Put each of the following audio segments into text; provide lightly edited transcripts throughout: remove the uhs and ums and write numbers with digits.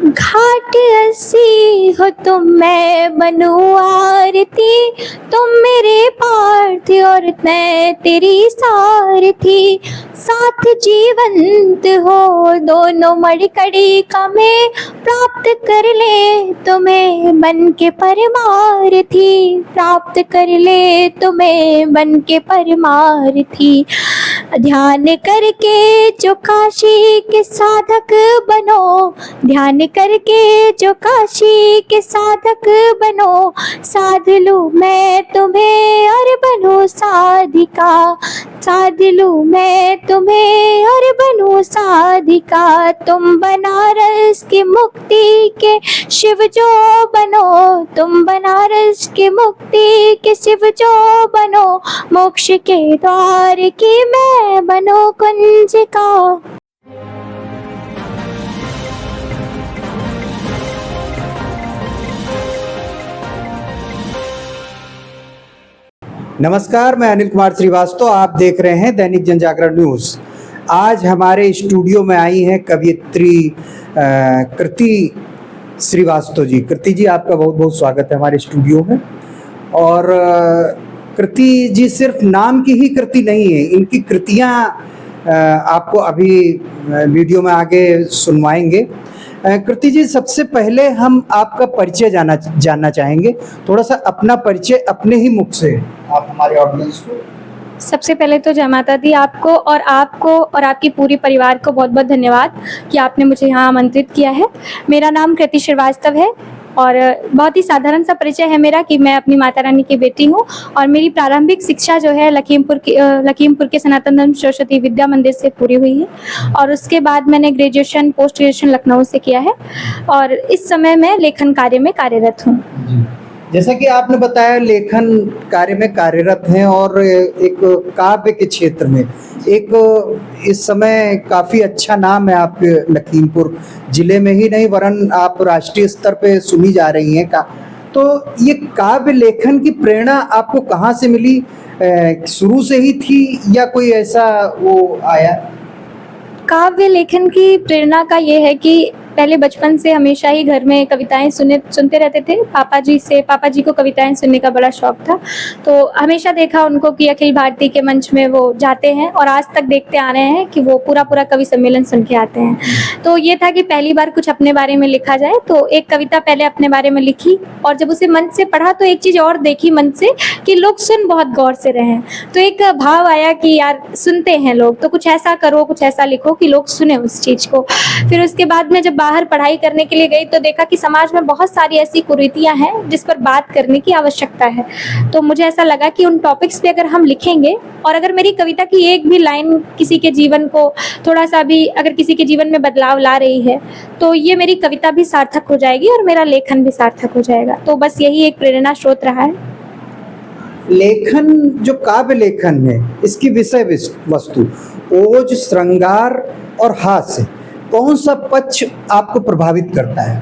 घाट ऐसी हो तुम मैं बनूं आरती, तुम मेरे पार्थी और मैं तेरी सारथी। साथ जीवंत हो दोनों मड़कड़ी का मैं प्राप्त कर ले तुम्हें बन के परमारथी, प्राप्त कर ले तुम्हें बन के परमारथी। ध्यान करके जो काशी के साधक बनो, ध्यान करके जो काशी के साधक बनो, साध लूं मैं तुम्हें और बनो साधिका, साध लूं मैं तुम्हें और बनो साधिका। तुम बनारस की मुक्ति के शिव जो बनो, तुम बनारस की मुक्ति के शिव जो बनो, मोक्ष के द्वार की मैं बनो कुंजिका। नमस्कार, मैं अनिल कुमार श्रीवास्तव। आप देख रहे हैं दैनिक जनजागरण न्यूज़। आज हमारे स्टूडियो में आई हैं कवयित्री कृति श्रीवास्तव जी। कृति जी, आपका बहुत बहुत स्वागत है हमारे स्टूडियो में। और कृति जी सिर्फ नाम की ही कृति नहीं है, इनकी कृतियाँ आपको अभी वीडियो में आगे सुनवाएंगे। कृति जी, सबसे पहले हम आपका परिचय जानना चाहेंगे। थोड़ा सा अपना परिचय अपने ही मुख से आप हमारे ऑडियंस को। सबसे पहले तो जय माता दी आपको और आपकी पूरी परिवार को बहुत बहुत धन्यवाद कि आपने मुझे यहाँ आमंत्रित किया है। मेरा नाम कृति श्रीवास्तव है और बहुत ही साधारण सा परिचय है मेरा कि मैं अपनी माता रानी की बेटी हूँ और मेरी प्रारंभिक शिक्षा जो है लखीमपुर के सनातन धर्म सरस्वती विद्या मंदिर से पूरी हुई है और उसके बाद मैंने ग्रेजुएशन पोस्ट ग्रेजुएशन लखनऊ से किया है और इस समय मैं लेखन कार्य में कार्यरत हूँ। जैसा कि आपने बताया, लेखन कार्य में कार्यरत हैं और एक काव्य के क्षेत्र में एक इस समय काफ़ी अच्छा नाम है आपके लखीमपुर जिले में ही नहीं वरन आप राष्ट्रीय स्तर पे सुनी जा रही हैं का। तो ये काव्य लेखन की प्रेरणा आपको कहाँ से मिली? शुरू से ही थी या कोई ऐसा वो आया? काव्य लेखन की प्रेरणा का ये है कि पहले बचपन से हमेशा ही घर में कविताएं सुनते रहते थे। पापा जी को कविताएं सुनने का बड़ा शौक था, तो हमेशा देखा उनको कि अखिल भारती के मंच में वो जाते हैं और आज तक देखते आ रहे हैं कि वो पूरा कवि सम्मेलन सुन के आते हैं। तो ये था कि पहली बार कुछ अपने बारे में लिखा जाए, तो एक कविता पहले अपने बारे में लिखी और जब उसे मन से पढ़ा तो एक चीज़ और देखी मन से कि लोग सुन बहुत गौर से रहे हैं। तो एक भाव आया कि यार सुनते हैं लोग, तो कुछ ऐसा करो, कुछ ऐसा लिखो कि लोग सुने उस चीज़ को। फिर उसके बाद में जब बाहर पढ़ाई करने के लिए गई तो देखा कि समाज में बहुत सारी ऐसी कुरीतियां हैं जिस पर बात करने की आवश्यकता है। तो मुझे ऐसा लगा कि उन टॉपिक्स पे अगर हम लिखेंगे और अगर मेरी कविता की एक भी लाइन किसी के जीवन को थोड़ा सा भी अगर किसी के जीवन में बदलाव ला रही है तो ये मेरी कविता भी सार्थक हो जाएगी और मेरा लेखन भी सार्थक हो जाएगा। तो बस यही एक प्रेरणा स्रोत रहा है। लेखन जो काव्य लेखन है, इसकी विषय वस्तु ओज, श्रृंगार और हास्य, कौन सा पक्ष आपको प्रभावित करता है?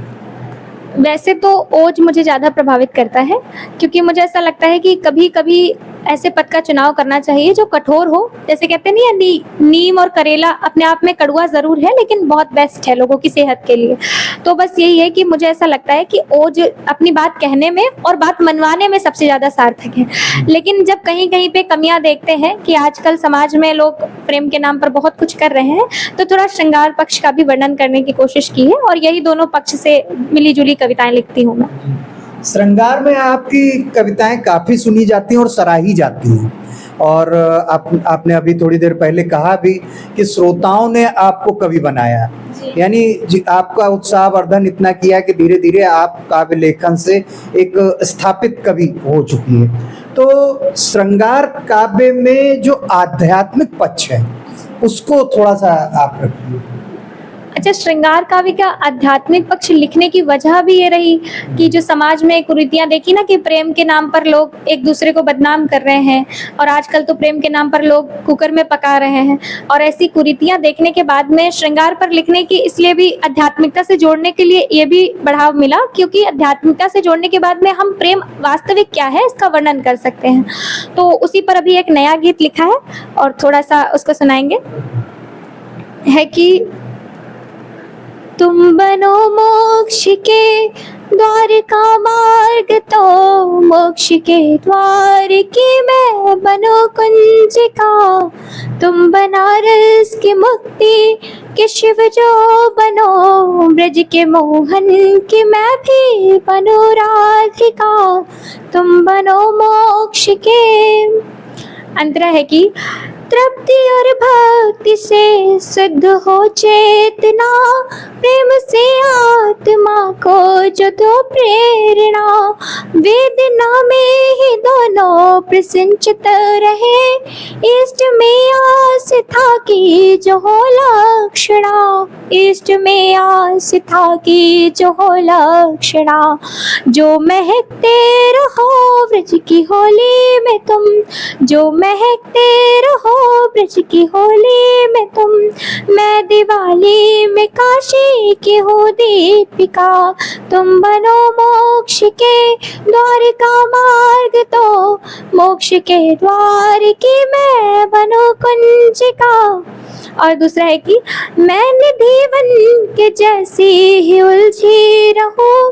वैसे तो ओज मुझे ज़्यादा प्रभावित करता है क्योंकि मुझे ऐसा लगता है कि कभी कभी ऐसे पद का चुनाव करना चाहिए जो कठोर हो। जैसे कहते नहीं है नीम और करेला अपने आप में कड़वा ज़रूर है लेकिन बहुत बेस्ट है लोगों की सेहत के लिए। तो बस यही है कि मुझे ऐसा लगता है कि ओज अपनी बात कहने में और बात मनवाने में सबसे ज़्यादा सार्थक है। लेकिन जब कहीं कहीं पे कमियां देखते हैं कि आजकल समाज में लोग प्रेम के नाम पर बहुत कुछ कर रहे हैं तो थोड़ा श्रृंगार पक्ष का भी वर्णन करने की कोशिश की है और यही दोनों पक्ष से मिली जुली कविताएं लिखती हूँ मैं। श्रृंगार में आपकी कविताएं काफ़ी सुनी जाती हैं और सराही जाती हैं और आपने अभी थोड़ी देर पहले कहा भी कि श्रोताओं ने आपको कवि बनाया, यानी आपका उत्साहवर्धन इतना किया कि धीरे धीरे आप काव्य लेखन से एक स्थापित कवि हो चुकी है। तो श्रृंगार काव्य में जो आध्यात्मिक पक्ष है उसको थोड़ा सा आप रखिए। अच्छा, श्रृंगार काव्य का आध्यात्मिक पक्ष लिखने की वजह भी ये रही कि जो समाज में कुरीतियां देखी ना कि प्रेम के नाम पर लोग एक दूसरे को बदनाम कर रहे हैं और आजकल तो प्रेम के नाम पर लोग कुकर में पका रहे हैं और ऐसी कुरीतियां देखने के बाद में श्रृंगार पर लिखने की इसलिए भी आध्यात्मिकता से जोड़ने के लिए ये भी बढ़ावा मिला क्योंकि आध्यात्मिकता से जोड़ने के बाद में हम प्रेम वास्तविक क्या है इसका वर्णन कर सकते हैं। तो उसी पर अभी एक नया गीत लिखा है और थोड़ा सा उसको सुनाएंगे। है कि तुम बनो मोक्ष के द्वार का मार्ग, तो मोक्ष के द्वार की मैं बनो कुंजिका। तुम बनारस की मुक्ति के शिव जो बनो, ब्रज के मोहन की मैं भी बनो राधिका। तुम बनो मोक्ष के। अंतरा है कि तृप्ति और भक्ति से शुद्ध हो चेतना, प्रेम से आत्मा को जो दो प्रेरणा। वेदना में ही दोनों प्रसन्नचित रहे, इष्ट में आस था कि जो हो लक्षणा। इष्ट में आस था कि जो हो लक्षणा। जो महकते रहो ब्रज की होली में तुम, जो महकते रहो ब्रज की होली में तुम। मैं दिवाली में काशी की हूँ दीपिका। तुम बनो मोक्ष के द्वार का मार्ग, तो मोक्ष के द्वार की मैं बनो कुंजिका। और दूसरा है कि मैं निधि बन के जैसी ही उलझी रहूं,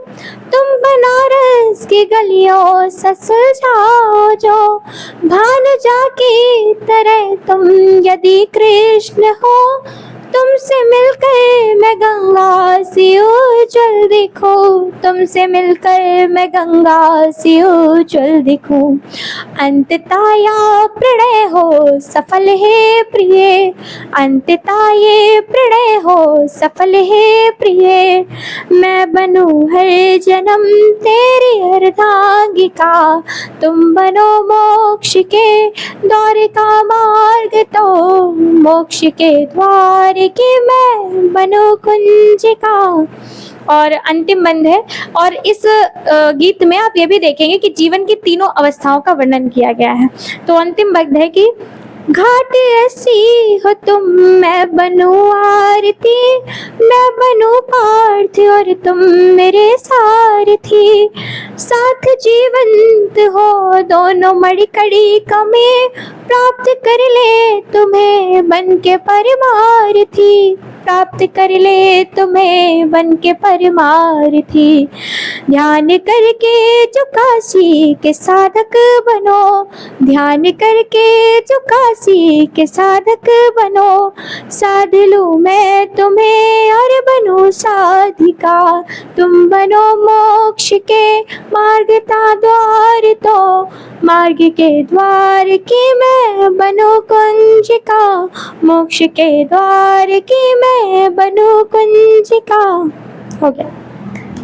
तुम बनारस की गलियों से सुलझाओ जो। भानुजा की तरह तुम यदि कृष्ण हो, तुमसे मिलकर मैं गंगा सी उज्जवल दिखूं। तुमसे मिलकर मैं गंगा सी उज्जवल दिखूं। अंततः या प्रणय हो सफल है प्रिय, अंततः ये प्रणय हो सफल है प्रिय। मैं बनूं हर जन्म तेरी अर्धांगिका। तुम बनो मोक्ष के द्वार का मार्ग, तो मोक्ष के द्वार की मैं बनो कुंजिका। और अंतिम बंद है। और इस गीत में आप ये भी देखेंगे कि जीवन की तीनों अवस्थाओं का वर्णन किया गया है। तो अंतिम बंद है कि घाट ऐसी हो तुम, मैं बनूं आरती, मैं बनूं पार्थ और तुम मेरे सारथी। साथ जीवंत हो दोनों मड़कड़ी कमे, प्राप्त कर ले तुम्हें बन के परमार्थी। प्राप्त कर ले तुम्हें बन के परमार्थी। ध्यान करके जो काशी के साधक बनो, ध्यान करके जो काशी के साधक बनो। साध लूं मैं तुम्हें और बनूं साधिका। तुम बनो मोक्ष के मार्ग का द्वार, तो मार्ग के द्वार की मैं बनो कुंजिका। मोक्ष के द्वार की मैं बनो कुंजिका। हो गया।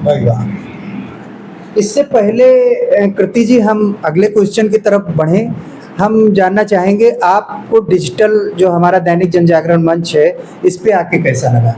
भाई वाह। इससे पहले कृति जी हम अगले क्वेश्चन की तरफ बढ़ें, हम जानना चाहेंगे आपको डिजिटल जो हमारा दैनिक जनजागरण मंच है इस पे आके कैसा लगा?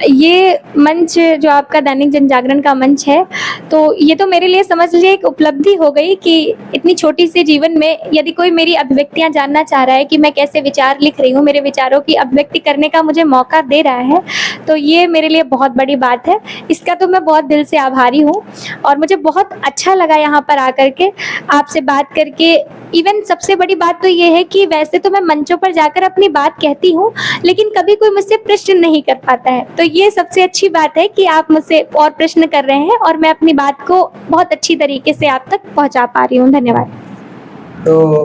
ये मंच जो आपका दैनिक जनजागरण का मंच है, तो ये तो मेरे लिए समझ लीजिए एक उपलब्धि हो गई कि इतनी छोटी सी जीवन में यदि कोई मेरी अभिव्यक्तियां जानना चाह रहा है कि मैं कैसे विचार लिख रही हूँ, मेरे विचारों की अभिव्यक्ति करने का मुझे मौका दे रहा है, तो ये मेरे लिए बहुत बड़ी बात है। इसका तो मैं बहुत दिल से आभारी हूँ और मुझे बहुत अच्छा लगा यहाँ पर आकर के आपसे बात करके। इवन सबसे बड़ी बात तो ये है कि वैसे तो मैं मंचों पर जाकर अपनी बात कहती हूँ, लेकिन कभी कोई मुझसे प्रश्न नहीं कर पाता है, तो ये सबसे अच्छी बात है कि आप मुझसे और प्रश्न कर रहे हैं और मैं अपनी बात को बहुत अच्छी तरीके से आप तक पहुंचा पा रही हूँ। धन्यवाद। तो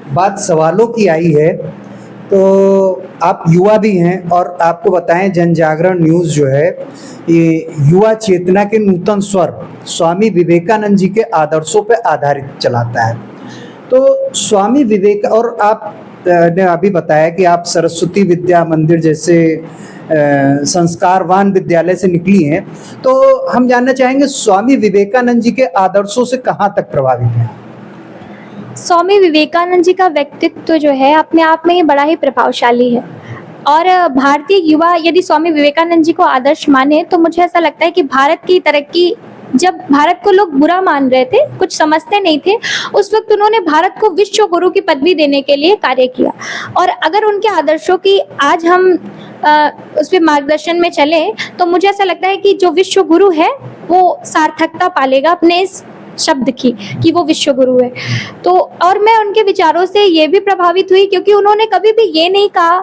बात सवालों की आई है, तो आप युवा भी हैं और आपको बताएं जनजागरण न्यूज़ जो है ये युवा चेतना के नूतन स्वर स्वामी विवेकानंद जी के आदर्शों पर आधारित चलाता है। तो स्वामी विवेक, और आप ने अभी बताया कि आप सरस्वती विद्या मंदिर जैसे संस्कारवान विद्यालय से निकली हैं, तो हम जानना चाहेंगे स्वामी विवेकानंद जी के आदर्शों से कहाँ तक प्रभावित हैं? स्वामी विवेकानंद जी का व्यक्तित्व जो है अपने आप में ही बड़ा ही प्रभावशाली है और भारतीय युवा यदि स्वामी विवेकानंद जी को आदर्श माने तो मुझे ऐसा लगता है कि भारत की तरक्की, जब भारत को लोग बुरा मान रहे थे, कुछ समझते नहीं थे, उस वक्त उन्होंने भारत को विश्व गुरु की पदवी देने के लिए कार्य किया। और अगर उनके आदर्शों की आज हम उस पर मार्गदर्शन में चलें तो मुझे ऐसा लगता है कि जो विश्व गुरु है वो सार्थकता पालेगा अपने इस शब्द की कि वो विश्व गुरु है। तो और मैं उनके विचारों से ये भी प्रभावित हुई क्योंकि उन्होंने कभी भी ये नहीं कहा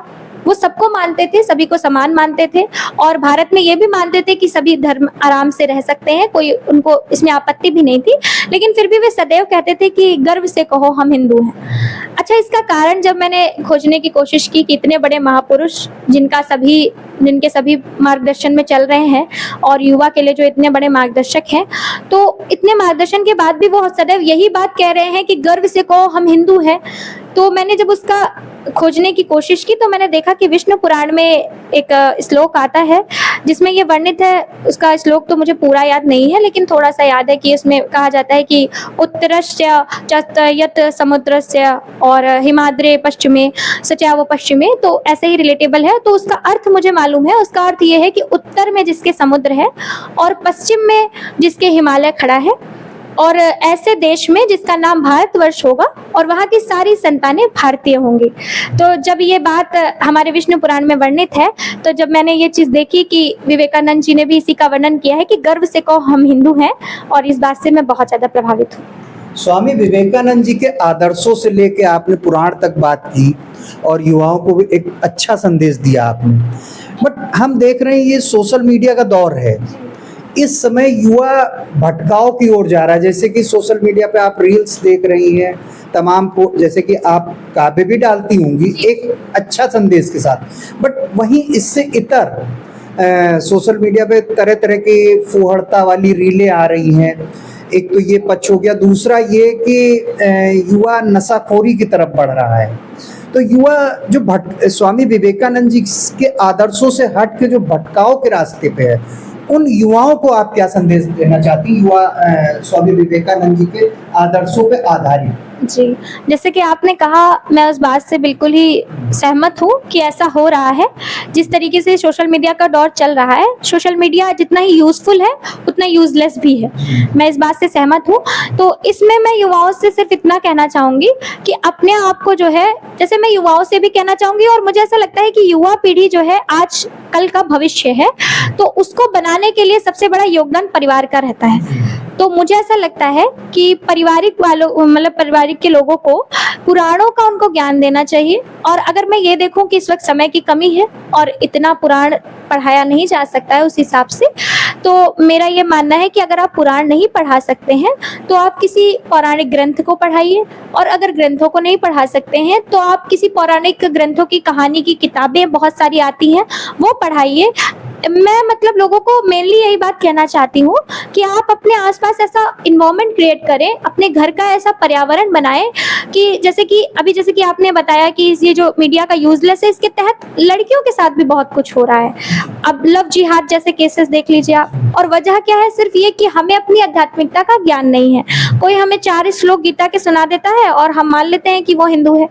वो सबको मानते थे, सभी को समान मानते थे और भारत में ये भी मानते थे कि सभी धर्म आराम से रह सकते हैं, कोई उनको इसमें आपत्ति भी नहीं थी। लेकिन फिर भी वे सदैव कहते थे कि गर्व से कहो हम हिंदू हैं। अच्छा, इसका कारण जब मैंने खोजने की कोशिश की कि इतने बड़े महापुरुष जिनके सभी मार्गदर्शन में चल रहे हैं और युवा के लिए जो इतने बड़े मार्गदर्शक हैं, तो इतने मार्गदर्शन के बाद भी वो सदैव यही बात कह रहे हैं कि गर्व से कहो हम हिंदू हैं। तो मैंने जब उसका खोजने की कोशिश की तो मैंने देखा कि विष्णु पुराण में एक श्लोक आता है जिसमें ये वर्णित है। उसका श्लोक तो मुझे पूरा याद नहीं है, लेकिन थोड़ा सा याद है कि इसमें कहा जाता है कि उत्तरस्य यत समुद्रस्य और हिमाद्रे पश्चिमे सचैव पश्चिमे, तो ऐसे ही रिलेटेबल है। तो उसका अर्थ मुझे मालूम है। उसका अर्थ ये है कि उत्तर में जिसके समुद्र है और पश्चिम में जिसके हिमालय खड़ा है और ऐसे देश में जिसका नाम भारतवर्ष होगा और वहाँ की सारी संतानें भारतीय होंगी। तो जब ये बात हमारे विष्णु पुराण में वर्णित है, तो जब मैंने ये चीज़ देखी कि विवेकानंद जी ने भी इसी का वर्णन किया है कि गर्व से कहो हम हिंदू हैं, और इस बात से मैं बहुत ज़्यादा प्रभावित हूँ। स्वामी विवेकानंद जी के आदर्शों से लेके आपने पुराण तक बात की और युवाओं को भी एक अच्छा संदेश दिया आपने। बट हम देख रहे हैं ये सोशल मीडिया का दौर है, इस समय युवा भटकाव की ओर जा रहा है। जैसे कि सोशल मीडिया पे आप रील्स देख रही हैं तमाम को, जैसे कि आप काव्य भी डालती होंगी एक अच्छा संदेश के साथ, बट वहीं इससे इतर सोशल मीडिया पे तरह तरह की फुहड़ता वाली रीलें आ रही हैं। एक तो ये पक्ष हो गया, दूसरा ये कि युवा नशाखोरी की तरफ बढ़ रहा है। तो युवा जो स्वामी विवेकानंद जी के आदर्शों से हट के जो भटकाव के रास्ते पे है, उन युवाओं को आप क्या संदेश देना चाहती? युवा स्वामी विवेकानंद जी के आदर्शों पे आधारित। जी, जैसे कि आपने कहा, मैं उस बात से बिल्कुल ही सहमत हूँ कि ऐसा हो रहा है। जिस तरीके से सोशल मीडिया का दौर चल रहा है, सोशल मीडिया जितना ही यूज़फुल है उतना यूज़लेस भी है, मैं इस बात से सहमत हूँ। तो इसमें मैं युवाओं से सिर्फ इतना कहना चाहूँगी कि अपने आप को जो है, जैसे मैं युवाओं से भी कहना चाहूँगी, और मुझे ऐसा लगता है कि युवा पीढ़ी जो है आज कल का भविष्य है, तो उसको बनाने के लिए सबसे बड़ा योगदान परिवार का रहता है। तो मुझे ऐसा लगता है कि पारिवारिक के लोगों को पुराणों का उनको ज्ञान देना चाहिए। और अगर मैं ये देखूं कि इस वक्त समय की कमी है और इतना पुराण पढ़ाया नहीं जा सकता है उस हिसाब से, तो मेरा ये मानना है कि अगर आप पुराण नहीं पढ़ा सकते हैं तो आप किसी पौराणिक ग्रंथ को पढ़ाइए, और अगर ग्रंथों को नहीं पढ़ा सकते हैं तो आप किसी पौराणिक ग्रंथों की कहानी की किताबें बहुत सारी आती हैं वो पढ़ाइए। मैं मतलब लोगों को मेनली यही बात कहना चाहती हूँ कि आप अपने आसपास ऐसा इन्वायरमेंट क्रिएट करें, अपने घर का ऐसा पर्यावरण बनाएं कि जैसे कि आपने बताया कि ये जो मीडिया का यूजलेस है, इसके तहत लड़कियों के साथ भी बहुत कुछ हो रहा है। अब लव जिहाद जैसे केसेस देख लीजिए आप, और वजह क्या है? सिर्फ ये कि हमें अपनी आध्यात्मिकता का ज्ञान नहीं है। कोई हमें 4 श्लोक गीता के सुना देता है और हम मान लेते हैं कि वो हिंदू है।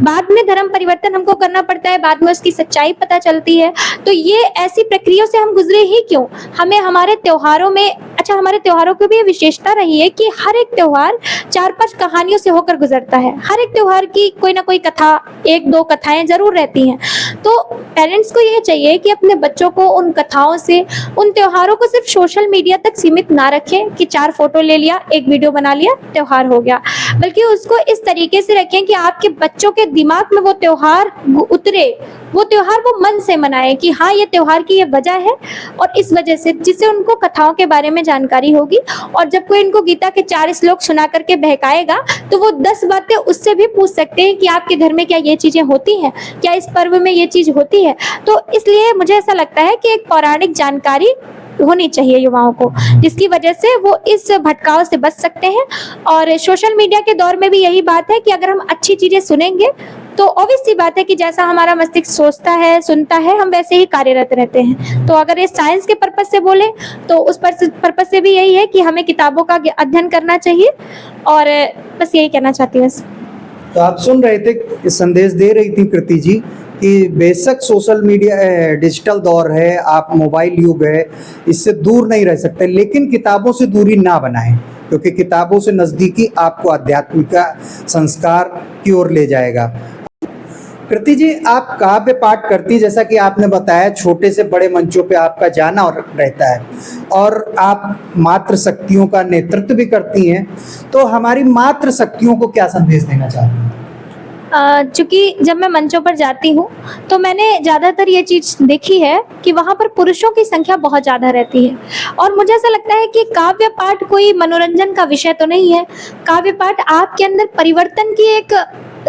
बाद में धर्म परिवर्तन हमको करना पड़ता है, बाद में उसकी सच्चाई पता चलती है। तो ये ऐसी प्रक्रियाओं से हम गुजरे ही क्यों? हमें हमारे त्योहारों में, अच्छा हमारे त्योहारों की भी ये विशेषता रही है कि हर एक त्योहार 4-5 कहानियों से होकर गुजरता है। हर एक त्योहार की कोई ना कोई कथा, 1-2 कथाएं जरूर रहती हैं। तो पेरेंट्स को ये चाहिए कि अपने बच्चों को उन कथाओं से, उन त्योहारों को सिर्फ सोशल मीडिया तक सीमित ना रखें कि 4 फोटो ले लिया, 1 वीडियो बना लिया, त्योहार हो गया, बल्कि उसको इस तरीके से रखें कि आपके बच्चों के दिमाग में वो त्योहार उतरे, वो त्योहार वो मन से मनाए कि हाँ ये त्योहार की ये वजह है, और इस वजह से जिससे उनको कथाओं के बारे में जानकारी होगी। और जब कोई इनको गीता के 4 श्लोक सुना करके बहकाएगा तो वो 10 बातें उससे भी पूछ सकते हैं कि आपके घर में क्या ये चीजें होती हैं, क्या इस पर्व में ये चीज होती है। तो इसलिए मुझे ऐसा लगता है कि एक पौराणिक जानकारी होनी चाहिए युवाओं को, जिसकी वजह से वो इस भटकाव से बच सकते हैं। और सोशल मीडिया के दौर में भी यही बात है कि अगर हम अच्छी चीजें सुनेंगे तो ऑब्वियस सी बात है कि जैसा हमारा मस्तिष्क सोचता है, सुनता है, हम वैसे ही कार्यरत रहते हैं। तो अगर ये साइंस के पर्पज से बोले तो उस पर्पज से भी यही है कि हमें किताबों का अध्ययन करना चाहिए, और बस यही कहना चाहती हूँ। तो आप सुन रहे थे, संदेश दे रही थी कृति जी कि बेशक सोशल मीडिया डिजिटल दौर है, आप मोबाइल युग है, इससे दूर नहीं रह सकते, लेकिन किताबों से दूरी ना बनाएं, क्योंकि किताबों से नज़दीकी आपको आध्यात्मिक संस्कार की ओर ले जाएगा। कृति जी, आप काव्य पाठ करती, जैसा कि आपने बताया छोटे से बड़े मंचों पे आपका जाना रहता है, और आप मातृ शक्तियों का नेतृत्व भी करती हैं, तो हमारी मातृ शक्तियों को क्या संदेश देना चाहती हैं? चूँकि जब मैं मंचों पर जाती हूँ, तो मैंने ज़्यादातर ये चीज़ देखी है कि वहाँ पर पुरुषों की संख्या बहुत ज़्यादा रहती है। और मुझे ऐसा लगता है कि काव्य पाठ कोई मनोरंजन का विषय तो नहीं है। काव्य पाठ आपके अंदर परिवर्तन की एक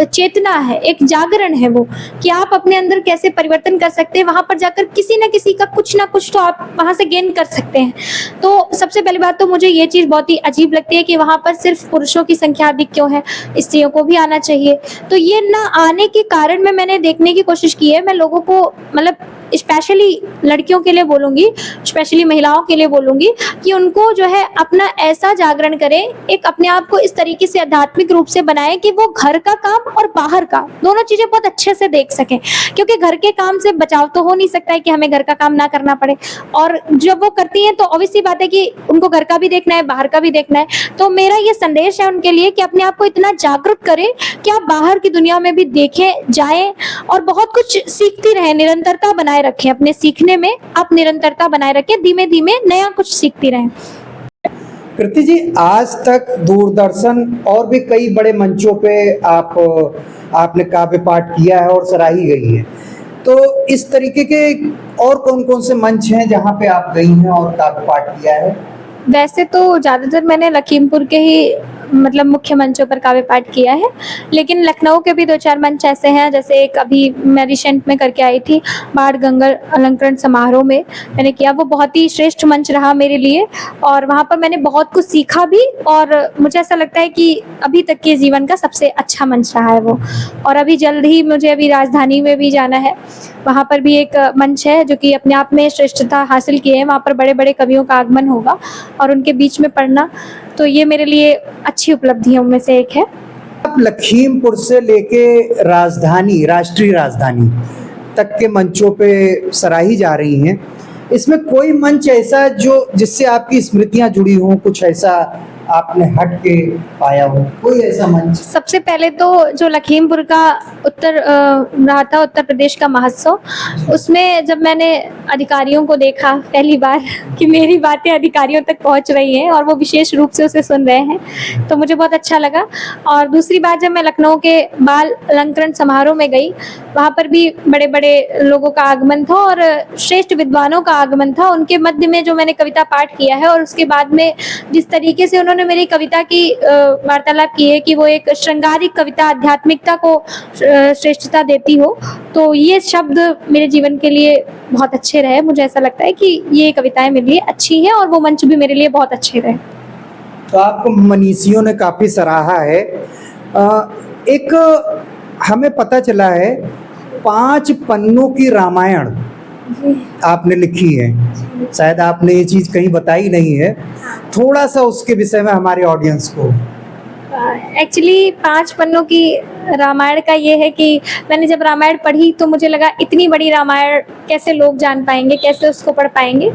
चेतना है, एक जागरण है वो, कि आप अपने अंदर कैसे परिवर्तन कर सकते हैं। वहाँ पर जाकर किसी न किसी का कुछ ना कुछ तो आप वहाँ से गेन कर सकते हैं। तो सबसे पहली बात तो मुझे ये चीज़ बहुत ही अजीब लगती है कि वहाँ पर सिर्फ पुरुषों की संख्या अधिक क्यों है, स्त्रियों को भी आना चाहिए। तो ये ना आने के कारण में मैंने देखने की कोशिश की है। मैं लोगों को मतलब स्पेशली लड़कियों के लिए बोलूँगी, स्पेशली महिलाओं के लिए बोलूँगी कि उनको जो है अपना ऐसा जागरण करें, एक अपने आप को इस तरीके से आध्यात्मिक रूप से बनाएं कि वो घर का काम और बाहर का दोनों चीज़ें बहुत अच्छे से देख सकें। क्योंकि घर के काम से बचाव तो हो नहीं सकता है कि हमें घर का काम ना करना पड़े, और जब वो करती हैं तो ऑब्वियस सी बात है कि उनको घर का भी देखना है, बाहर का भी देखना है। तो मेरा ये संदेश है उनके लिए कि अपने आप को इतना जागरूक करें कि आप बाहर की दुनिया में भी देखें, जाएं और बहुत कुछ सीखती रहें, निरंतरता बनाए रखें। अपने सीखने में आप निरंतरता बनाए रखें, धीमे धीमे नया कुछ सीखती रहें। कृति जी, आज तक दूरदर्शन और भी कई बड़े मंचों पे आपने काव्य पाठ किया है और सराही गई है, तो इस तरीके के और कौन कौन से मंच हैं जहाँ पे आप गई हैं और काव्य पाठ किया है? वैसे तो ज़्यादातर मैंने लखीमपुर के ही मतलब मुख्य मंचों पर काव्य पाठ किया है, लेकिन लखनऊ के भी 2-4 मंच ऐसे हैं। जैसे एक अभी मैं रिसेंट में करके आई थी, बाढ़ गंगा अलंकरण समारोह में मैंने किया। वो बहुत ही श्रेष्ठ मंच रहा मेरे लिए, और वहाँ पर मैंने बहुत कुछ सीखा भी, और मुझे ऐसा लगता है कि अभी तक के जीवन का सबसे अच्छा मंच रहा है वो। और अभी जल्द ही मुझे अभी राजधानी में भी जाना है, वहाँ पर भी एक मंच है जो कि अपने आप में श्रेष्ठता हासिल किए है। वहाँ पर बड़े बड़े कवियों का आगमन होगा और उनके बीच में पढ़ना, तो ये मेरे लिए अच्छी उपलब्धियों में से एक है। आप लखीमपुर से लेके राजधानी, राष्ट्रीय राजधानी तक के मंचों पे सराही जा रही हैं, इसमें कोई मंच ऐसा जो जिससे आपकी स्मृतियां जुड़ी हों, कुछ ऐसा आपने हट के पाया हो, कोई ऐसा मंच? सबसे पहले तो जो लखीमपुर का रहा था उत्तर प्रदेश का महोत्सव, उसमें जब मैंने अधिकारियों को देखा पहली बार कि मेरी बातें अधिकारियों तक पहुंच रही हैं और वो विशेष रूप से उसे सुन रहे हैं, तो मुझे बहुत अच्छा लगा। और दूसरी बात, जब मैं लखनऊ के बाल अलंकरण समारोह में गई, वहाँ पर भी बड़े बड़े लोगों का आगमन था और श्रेष्ठ विद्वानों का आगमन था। उनके मध्य में जो मैंने कविता पाठ किया है, और उसके बाद में जिस तरीके से उन्होंने मेरी कविता की वार्तालाप की है कि वो एक श्रृंगारिक कविता आध्यात्मिकता को श्रेष्ठता देती हो, तो ये शब्द मेरे जीवन के लिए बहुत अच्छे रहे। मुझे ऐसा लगता है कि ये कविताएं मेरे लिए अच्छी हैं और वो मंच भी मेरे लिए बहुत अच्छे रहे। तो आपको मनीषियों ने काफी सराहा है। एक हमें पता चला है 5 पन्नों की रामायण आपने लिखी है, शायद आपने ये चीज कहीं बताई नहीं है, थोड़ा सा उसके विषय में हमारे ऑडियंस को। एक्चुअली 5 पन्नों की रामायण का ये है कि मैंने जब रामायण पढ़ी तो मुझे लगा इतनी बड़ी रामायण कैसे लोग जान पाएंगे, कैसे उसको पढ़ पाएंगे,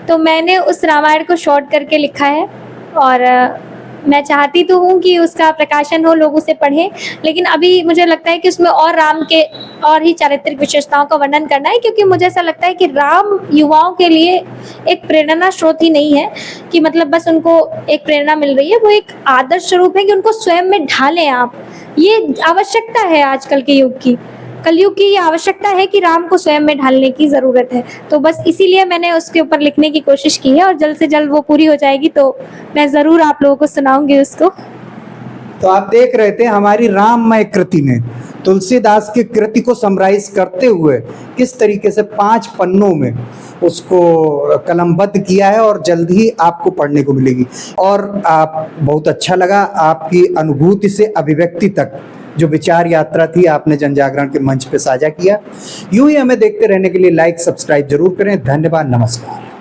तो मैंने उस रामायण को शॉर्ट करके लिखा है। और मैं चाहती तो हूँ कि उसका प्रकाशन हो, लोग उसे पढ़ें, लेकिन अभी मुझे लगता है कि उसमें और राम के और ही चारित्रिक विशेषताओं का वर्णन करना है, क्योंकि मुझे ऐसा लगता है कि राम युवाओं के लिए एक प्रेरणा स्रोत ही नहीं है कि मतलब बस उनको एक प्रेरणा मिल रही है, वो एक आदर्श स्वरूप है कि उनको स्वयं में ढालें आप। ये आवश्यकता है आजकल के युग की, कलयुग की ये आवश्यकता है कि राम को स्वयं में ढालने की ज़रूरत है। तो बस इसीलिए मैंने उसके ऊपर लिखने की कोशिश की है, और जल्द से जल्द वो पूरी हो जाएगी तो मैं ज़रूर आप लोगों को सुनाऊंगी उसको। तो आप देख रहे थे हमारी राममय कृति ने तुलसीदास की कृति को समराइज करते हुए किस तरीके से 5 पन्नों में उसको कलमबद्ध किया है, और जल्द ही आपको पढ़ने को मिलेगी। और आप बहुत अच्छा लगा, आपकी अनुभूति से अभिव्यक्ति तक जो विचार यात्रा थी आपने जनजागरण के मंच पे साझा किया। यूं ही हमें देखते रहने के लिए लाइक सब्सक्राइब जरूर करें। धन्यवाद, नमस्कार।